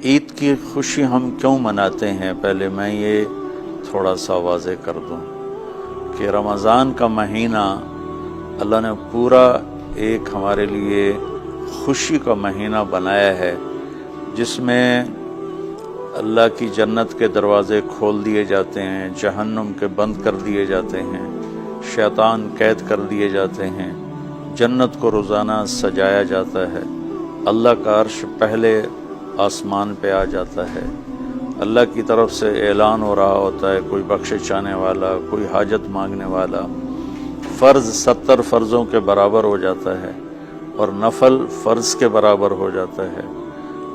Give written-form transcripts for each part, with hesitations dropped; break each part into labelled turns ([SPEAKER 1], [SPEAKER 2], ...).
[SPEAKER 1] عید کی خوشی ہم کیوں مناتے ہیں؟ پہلے میں یہ تھوڑا سا واضح کر دوں کہ رمضان کا مہینہ اللہ نے پورا ایک ہمارے لیے خوشی کا مہینہ بنایا ہے، جس میں اللہ کی جنت کے دروازے کھول دیے جاتے ہیں، جہنم کے بند کر دیے جاتے ہیں، شیطان قید کر دیے جاتے ہیں، جنت کو روزانہ سجایا جاتا ہے، اللہ کا عرش پہلے آسمان پہ آ جاتا ہے، اللہ کی طرف سے اعلان ہو رہا ہوتا ہے، کوئی بخشش چاہنے والا، کوئی حاجت مانگنے والا، فرض 70 فرضوں کے برابر ہو جاتا ہے اور نفل فرض کے برابر ہو جاتا ہے،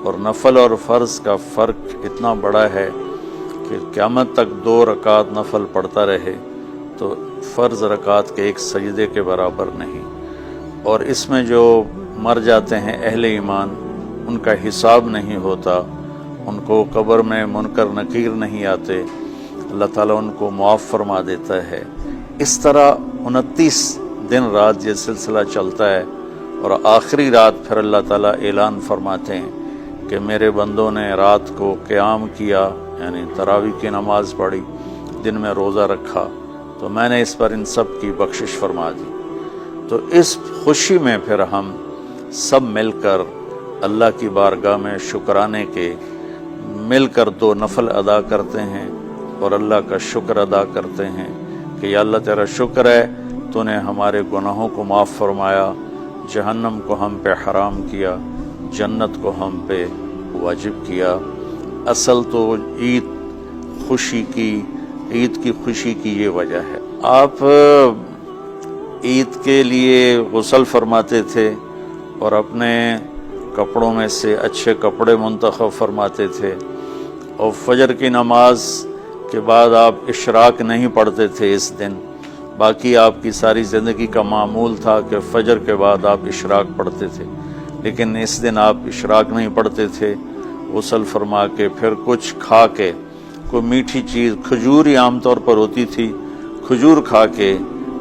[SPEAKER 1] اور نفل اور فرض کا فرق اتنا بڑا ہے کہ قیامت تک 2 رکعت نفل پڑھتا رہے تو فرض رکعت کے ایک سجدے کے برابر نہیں۔ اور اس میں جو مر جاتے ہیں اہل ایمان، ان کا حساب نہیں ہوتا، ان کو قبر میں منکر نکیر نہیں آتے، اللہ تعالیٰ ان کو معاف فرما دیتا ہے۔ اس طرح 29 دن رات یہ سلسلہ چلتا ہے، اور آخری رات پھر اللہ تعالیٰ اعلان فرماتے ہیں کہ میرے بندوں نے رات کو قیام کیا، یعنی تراویح کی نماز پڑھی، دن میں روزہ رکھا، تو میں نے اس پر ان سب کی بخشش فرما دی۔ تو اس خوشی میں پھر ہم سب مل کر اللہ کی بارگاہ میں شکرانے کے مل کر 2 نفل ادا کرتے ہیں اور اللہ کا شکر ادا کرتے ہیں کہ یا اللہ تیرا شکر ہے، تو نے ہمارے گناہوں کو معاف فرمایا، جہنم کو ہم پہ حرام کیا، جنت کو ہم پہ واجب کیا۔ اصل تو عید کی خوشی کی یہ وجہ ہے۔ آپ عید کے لیے غسل فرماتے تھے اور اپنے کپڑوں میں سے اچھے کپڑے منتخب فرماتے تھے، اور فجر کی نماز کے بعد آپ اشراق نہیں پڑھتے تھے اس دن، باقی آپ کی ساری زندگی کا معمول تھا کہ فجر کے بعد آپ اشراق پڑھتے تھے، لیکن اس دن آپ اشراق نہیں پڑھتے تھے۔ غسل فرما کے پھر کچھ کھا کے، کوئی میٹھی چیز، کھجور ہی عام طور پر ہوتی تھی، کھجور کھا کے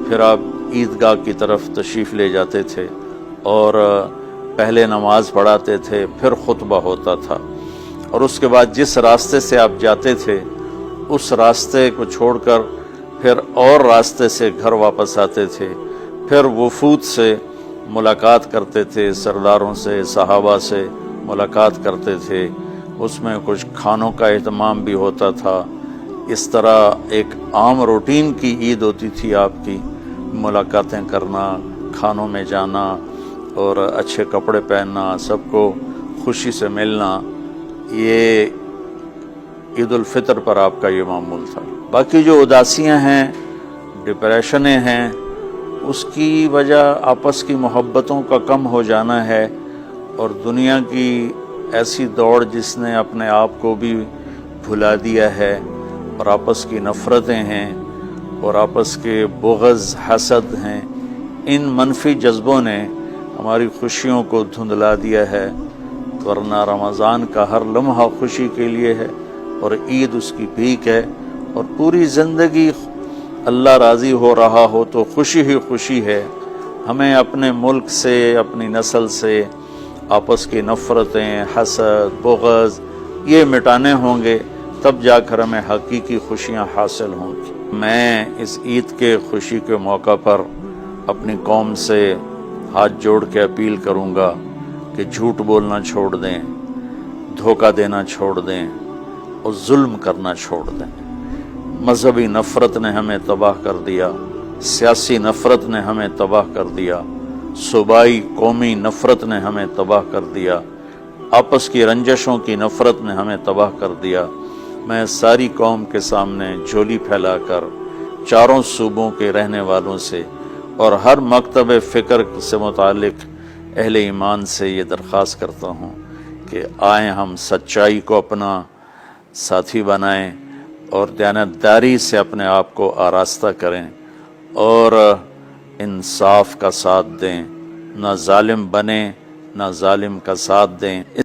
[SPEAKER 1] پھر آپ عیدگاہ کی طرف تشریف لے جاتے تھے، اور پہلے نماز پڑھاتے تھے، پھر خطبہ ہوتا تھا، اور اس کے بعد جس راستے سے آپ جاتے تھے اس راستے کو چھوڑ کر پھر اور راستے سے گھر واپس آتے تھے، پھر وفود سے ملاقات کرتے تھے، سرداروں سے، صحابہ سے ملاقات کرتے تھے، اس میں کچھ کھانوں کا اہتمام بھی ہوتا تھا۔ اس طرح ایک عام روٹین کی عید ہوتی تھی آپ کی، ملاقاتیں کرنا، کھانوں میں جانا اور اچھے کپڑے پہننا، سب کو خوشی سے ملنا، یہ عید الفطر پر آپ کا یہ معمول تھا۔ باقی جو اداسیاں ہیں، ڈپریشنیں ہیں، اس کی وجہ آپس کی محبتوں کا کم ہو جانا ہے، اور دنیا کی ایسی دوڑ جس نے اپنے آپ کو بھی بھلا دیا ہے، اور آپس کی نفرتیں ہیں، اور آپس کے بغض، حسد ہیں، ان منفی جذبوں نے ہماری خوشیوں کو دھندلا دیا ہے، ورنہ رمضان کا ہر لمحہ خوشی کے لیے ہے، اور عید اس کی پیک ہے، اور پوری زندگی اللہ راضی ہو رہا ہو تو خوشی ہی خوشی ہے۔ ہمیں اپنے ملک سے، اپنی نسل سے آپس کی نفرتیں، حسد، بغض یہ مٹانے ہوں گے، تب جا کر ہمیں حقیقی خوشیاں حاصل ہوں گی۔ میں اس عید کے خوشی کے موقع پر اپنی قوم سے ہاتھ جوڑ کے اپیل کروں گا کہ جھوٹ بولنا چھوڑ دیں، دھوکہ دینا چھوڑ دیں، اور ظلم کرنا چھوڑ دیں۔ مذہبی نفرت نے ہمیں تباہ کر دیا، سیاسی نفرت نے ہمیں تباہ کر دیا، صوبائی قومی نفرت نے ہمیں تباہ کر دیا، آپس کی رنجشوں کی نفرت نے ہمیں تباہ کر دیا۔ میں ساری قوم کے سامنے جھولی پھیلا کر چاروں صوبوں کے رہنے والوں سے اور ہر مکتب فکر سے متعلق اہل ایمان سے یہ درخواست کرتا ہوں کہ آئیں ہم سچائی کو اپنا ساتھی بنائیں اور دیانتداری سے اپنے آپ کو آراستہ کریں، اور انصاف کا ساتھ دیں، نہ ظالم بنیں، نہ ظالم کا ساتھ دیں۔